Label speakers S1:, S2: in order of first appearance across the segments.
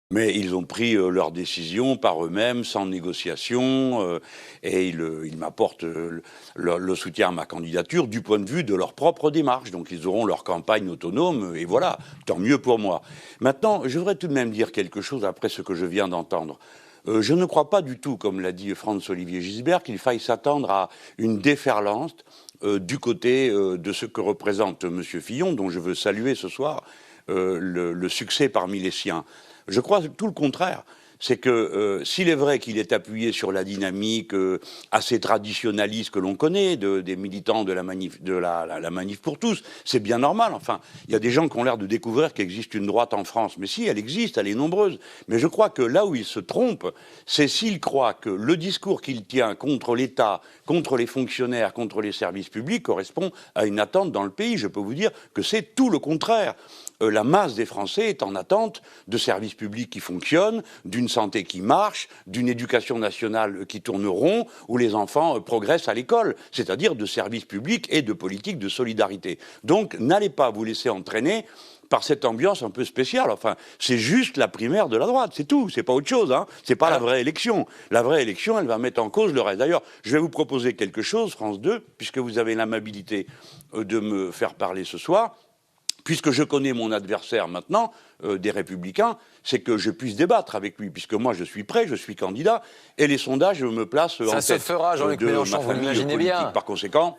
S1: Mais ils ont pris leur décision par eux-mêmes, sans négociation, et ils m'apportent le soutien à ma candidature du point de vue de leur propre démarche. Donc ils auront leur campagne autonome, et voilà, tant mieux pour moi. Maintenant, je voudrais tout de même dire quelque chose après ce que je viens d'entendre. Je ne crois pas du tout, comme l'a dit Franz-Olivier Gisbert, qu'il faille s'attendre à une déferlance du côté de ce que représente M. Fillon, dont je veux saluer ce soir le succès parmi les siens. Je crois tout le contraire. C'est que s'il est vrai qu'il est appuyé sur la dynamique assez traditionnaliste que l'on connaît, des militants de la manif pour tous, c'est bien normal. Enfin, il y a des gens qui ont l'air de découvrir qu'il existe une droite en France. Mais si, elle existe, elle est nombreuse. Mais je crois que là où il se trompe, c'est s'il croit que le discours qu'il tient contre l'État, contre les fonctionnaires, contre les services publics correspond à une attente dans le pays. Je peux vous dire que c'est tout le contraire. La masse des Français est en attente de services publics qui fonctionnent, d'une santé qui marche, d'une éducation nationale qui tourne rond, où les enfants progressent à l'école, c'est-à-dire de services publics et de politiques de solidarité. Donc, n'allez pas vous laisser entraîner par cette ambiance un peu spéciale. Enfin, c'est juste la primaire de la droite, c'est tout, c'est pas autre chose, hein. C'est pas la vraie élection. La vraie élection, elle va mettre en cause le reste. D'ailleurs, je vais vous proposer quelque chose, France 2, puisque vous avez l'amabilité de me faire parler ce soir. Puisque je connais mon adversaire maintenant, des Républicains, c'est que je puisse débattre avec lui, puisque moi je suis prêt, je suis candidat, et les sondages me placent en tête.
S2: Ça se fera, Jean-Luc Mélenchon, vous l'imaginez bien.
S1: Par conséquent,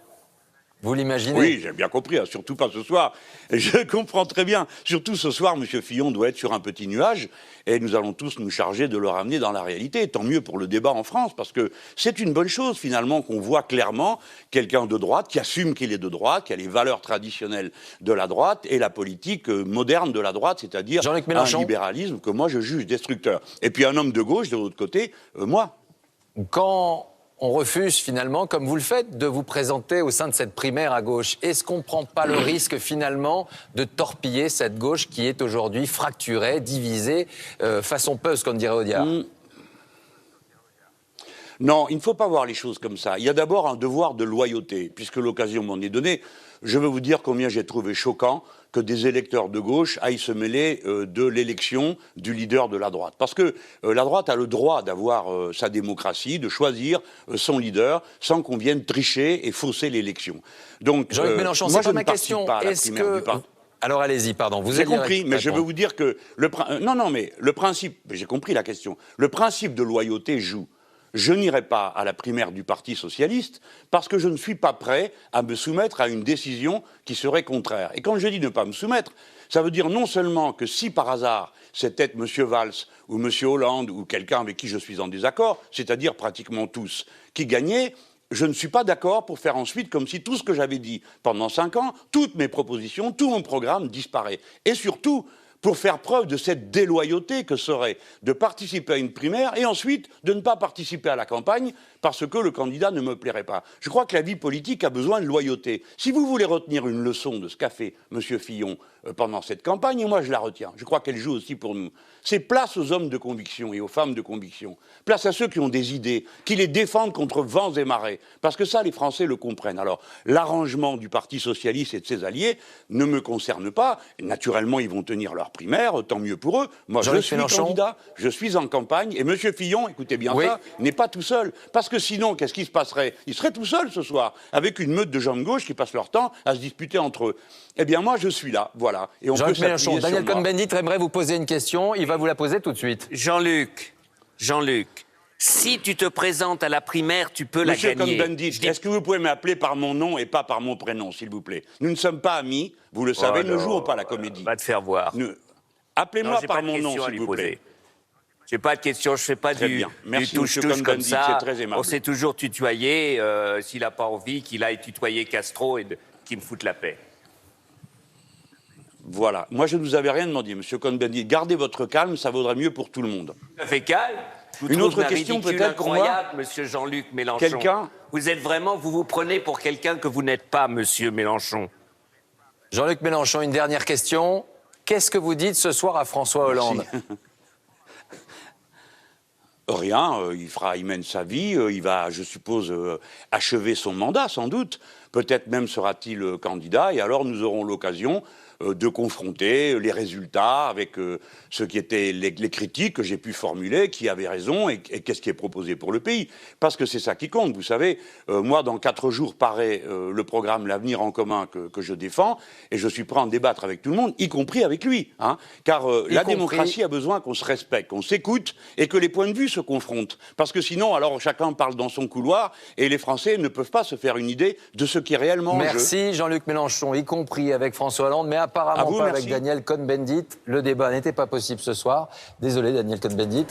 S2: vous l'imaginez?
S1: oui, j'ai bien compris, hein, surtout pas ce soir. Je comprends très bien. Surtout ce soir, M. Fillon doit être sur un petit nuage, et nous allons tous nous charger de le ramener dans la réalité. Tant mieux pour le débat en France, parce que c'est une bonne chose, finalement, qu'on voit clairement quelqu'un de droite, qui assume qu'il est de droite, qui a les valeurs traditionnelles de la droite, et la politique moderne de la droite, c'est-à-dire un libéralisme que moi je juge destructeur. Et puis un homme de gauche, de l'autre côté, moi.
S2: Quand on refuse finalement, comme vous le faites, de vous présenter au sein de cette primaire à gauche, est-ce qu'on ne prend pas le risque finalement de torpiller cette gauche qui est aujourd'hui fracturée, divisée, façon puzzle, comme dirait Audiard?
S1: Non, il ne faut pas voir les choses comme ça. Il y a d'abord un devoir de loyauté, puisque l'occasion m'en est donnée. Je veux vous dire combien j'ai trouvé choquant que des électeurs de gauche aillent se mêler de l'élection du leader de la droite. Parce que la droite a le droit d'avoir sa démocratie, de choisir son leader, sans qu'on vienne tricher et fausser l'élection. Donc,
S2: Jean-Luc Mélenchon, c'est pas ma question. Est-ce que... Alors allez-y, pardon. Vous
S1: avez compris, mais je veux vous dire que... Non, mais le principe... J'ai compris la question. Le principe de loyauté joue. Je n'irai pas à la primaire du Parti socialiste parce que je ne suis pas prêt à me soumettre à une décision qui serait contraire. Et quand je dis ne pas me soumettre, ça veut dire non seulement que si par hasard c'était M. Valls ou M. Hollande ou quelqu'un avec qui je suis en désaccord, c'est-à-dire pratiquement tous, qui gagnaient, je ne suis pas d'accord pour faire ensuite comme si tout ce que j'avais dit pendant 5 ans, toutes mes propositions, tout mon programme disparaît. Et surtout, pour faire preuve de cette déloyauté que serait de participer à une primaire et ensuite de ne pas participer à la campagne parce que le candidat ne me plairait pas. Je crois que la vie politique a besoin de loyauté. Si vous voulez retenir une leçon de ce qu'a fait M. Fillon pendant cette campagne, et moi je la retiens, je crois qu'elle joue aussi pour nous, c'est place aux hommes de conviction et aux femmes de conviction, place à ceux qui ont des idées, qui les défendent contre vents et marées, parce que ça les Français le comprennent. Alors l'arrangement du Parti socialiste et de ses alliés ne me concerne pas, et naturellement ils vont tenir leur primaire, tant mieux pour eux. Moi je suis candidat, je suis en campagne, et M. Fillon, écoutez bien ça, n'est pas tout seul, parce que sinon qu'est-ce qui se passerait? Il serait tout seul ce soir, avec une meute de gens de gauche qui passent leur temps à se disputer entre eux. Eh bien moi je suis là, voilà. Et on peut s'appuyer sur moi.
S2: Daniel Cohn-Bendit aimerait vous poser une question, il va vous la poser tout de suite.
S3: Jean-Luc, si tu te présentes à la primaire, tu peux la gagner.
S1: Monsieur Cohn-Bendit, est-ce que vous pouvez m'appeler par mon nom et pas par mon prénom, s'il vous plaît? Nous ne sommes pas amis, vous le savez, ne jouons pas la comédie.
S3: Va te faire voir.
S1: Appelez-moi par mon nom, s'il vous plaît.
S3: J'ai pas de questions, je fais pas du touche-touche comme ça. On s'est toujours tutoyé. S'il n'a pas envie, qu'il aille tutoyer Castro et qu'il me foute la paix.
S1: Voilà. Moi, je ne vous avais rien demandé, Monsieur Cohn-Bendit. Gardez votre calme, ça vaudra mieux pour tout le monde.
S3: Ça fait calme.
S1: Une autre question peut-être pour moi,
S3: Monsieur Jean-Luc Mélenchon. Vous vous prenez pour quelqu'un que vous n'êtes pas, Monsieur Mélenchon.
S2: Jean-Luc Mélenchon, une dernière question. Qu'est-ce que vous dites ce soir à François Hollande?
S1: Rien, il mène sa vie, il va, je suppose, achever son mandat, sans doute. Peut-être même sera-t-il candidat, et alors nous aurons l'occasion de confronter les résultats avec ce qui étaient les critiques que j'ai pu formuler, qui avaient raison et qu'est-ce qui est proposé pour le pays. Parce que c'est ça qui compte. Vous savez, moi, dans 4 jours paraît le programme L'Avenir en commun que je défends, et je suis prêt à en débattre avec tout le monde, y compris avec lui. Hein, car la démocratie a besoin qu'on se respecte, qu'on s'écoute et que les points de vue se confrontent. Parce que sinon, alors chacun parle dans son couloir et les Français ne peuvent pas se faire une idée de ce qui est réellement en jeu.
S2: Merci Jean-Luc Mélenchon, y compris avec François Hollande, mais apparemment pas avec Daniel Cohn-Bendit. Le débat n'était pas possible ce soir. Désolé Daniel Cohn-Bendit,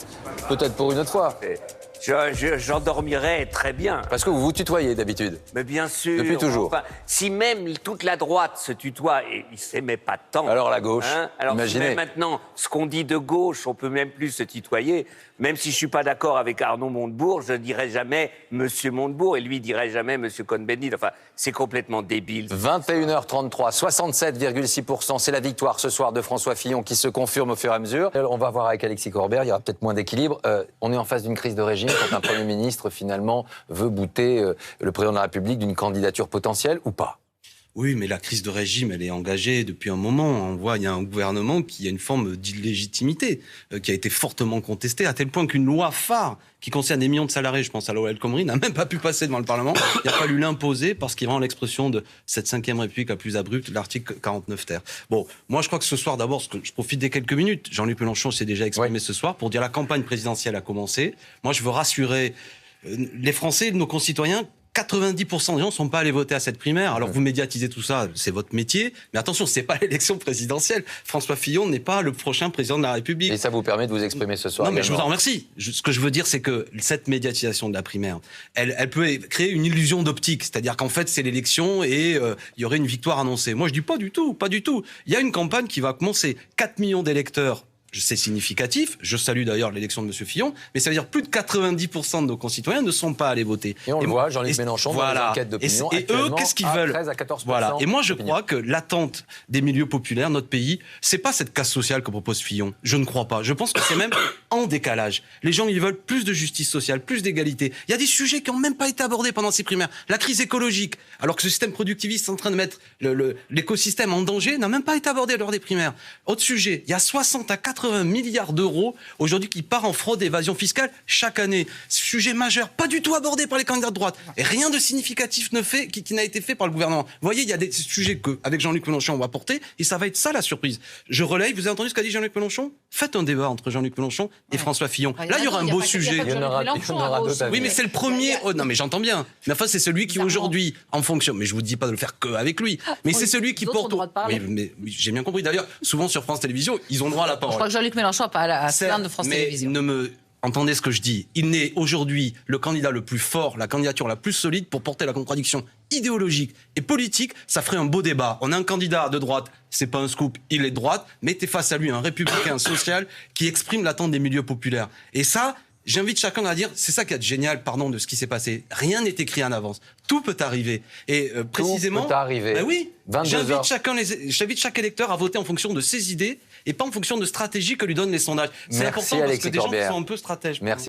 S2: peut-être pour une autre fois.
S3: J'en dormirais très bien.
S2: Parce que vous vous tutoyez d'habitude.
S3: Mais bien sûr.
S2: Depuis toujours.
S3: Enfin, si même toute la droite se tutoie, et il ne s'aimait pas tant.
S2: Alors la gauche,
S3: alors
S2: imaginez.
S3: Si même maintenant, ce qu'on dit de gauche, on ne peut même plus se tutoyer. Même si je ne suis pas d'accord avec Arnaud Montebourg, je ne dirais jamais Monsieur Montebourg et lui ne dirait jamais Monsieur Cohn-Bendit. Enfin, c'est complètement débile.
S2: 21h33, 67,6%. C'est la victoire ce soir de François Fillon qui se confirme au fur et à mesure. On va voir avec Alexis Corbière, il y aura peut-être moins d'équilibre. On est en face d'une crise de régime quand un Premier ministre, finalement, veut bouter le président de la République d'une candidature potentielle ou pas?
S4: Oui, mais la crise de régime, elle est engagée depuis un moment. On voit, il y a un gouvernement qui a une forme d'illégitimité, qui a été fortement contestée, à tel point qu'une loi phare qui concerne des millions de salariés, je pense à l'O.L. Khomri, n'a même pas pu passer devant le Parlement. Il a fallu l'imposer parce qu'il rend l'expression de cette 5e République la plus abrupte, l'article 49 ter. Bon, moi je crois que ce soir, d'abord, je profite des quelques minutes. Jean-Luc Mélenchon s'est déjà exprimé ce soir pour dire la campagne présidentielle a commencé. Moi, je veux rassurer les Français, nos concitoyens. 90% des gens ne sont pas allés voter à cette primaire. Alors vous médiatisez tout ça, c'est votre métier. Mais attention, ce n'est pas l'élection présidentielle. François Fillon n'est pas le prochain président de la République.
S2: Et ça vous permet de vous exprimer ce soir.
S4: Non, mais je vous en remercie. Ce que je veux dire, c'est que cette médiatisation de la primaire, elle peut créer une illusion d'optique. C'est-à-dire qu'en fait, c'est l'élection et il y aurait une victoire annoncée. Moi, je dis pas du tout, pas du tout. Il y a une campagne qui va commencer. 4 millions d'électeurs. C'est significatif. Je salue d'ailleurs l'élection de M. Fillon, mais ça veut dire plus de 90% de nos concitoyens ne sont pas allés voter.
S2: Et on le voit, Jean-Luc Mélenchon, dans les enquêtes d'opinion.
S4: Et eux, qu'est-ce qu'ils veulent?
S2: 13 à 14%.
S4: Voilà. Et moi, je crois que l'attente des milieux populaires, notre pays, c'est pas cette casse sociale que propose Fillon. Je ne crois pas. Je pense que c'est même en décalage. Les gens, ils veulent plus de justice sociale, plus d'égalité. Il y a des sujets qui n'ont même pas été abordés pendant ces primaires. La crise écologique, alors que ce système productiviste est en train de mettre l'écosystème en danger, n'a même pas été abordé lors des primaires. Autre sujet, il y a 60 à 80 milliards d'euros aujourd'hui qui part en fraude et évasion fiscale chaque année. Sujet majeur, pas du tout abordé par les candidats de droite. Et rien de significatif qui n'a été fait par le gouvernement. Vous voyez, il y a des sujets qu'avec Jean-Luc Mélenchon on va porter et ça va être ça la surprise. Je relaye, vous avez entendu ce qu'a dit Jean-Luc Mélenchon? Faites un débat entre Jean-Luc Mélenchon et François Fillon. Là, il y aura un beau sujet.
S2: Il y en aura d'autres.
S4: Oui, mais c'est le premier. Oh, non, mais j'entends bien. Mais enfin, c'est celui qui aujourd'hui, en fonction. Mais je vous dis pas de le faire qu'avec lui. Mais c'est celui qui porte. Oui, mais j'ai bien compris. D'ailleurs, souvent sur France Télévisions, ils ont droit à la parole.
S5: Je crois que Jean-Luc Mélenchon n'a pas à se plaindre de France Télévisions.
S4: Entendez ce que je dis. Il n'est aujourd'hui le candidat le plus fort, la candidature la plus solide pour porter la contradiction idéologique et politique. Ça ferait un beau débat. On a un candidat de droite, c'est pas un scoop, il est de droite. Mettez face à lui un républicain social qui exprime l'attente des milieux populaires. Et ça, j'invite chacun à dire, c'est ça qui est génial, pardon, de ce qui s'est passé. Rien n'est écrit en avance. Tout peut arriver. Et précisément.
S2: Tout peut arriver.
S4: Ben oui.
S2: 22
S4: J'invite chaque électeur à voter en fonction de ses idées et pas en fonction de stratégies que lui donnent les sondages. C'est important parce que des gens qui sont un peu stratèges.
S2: Merci.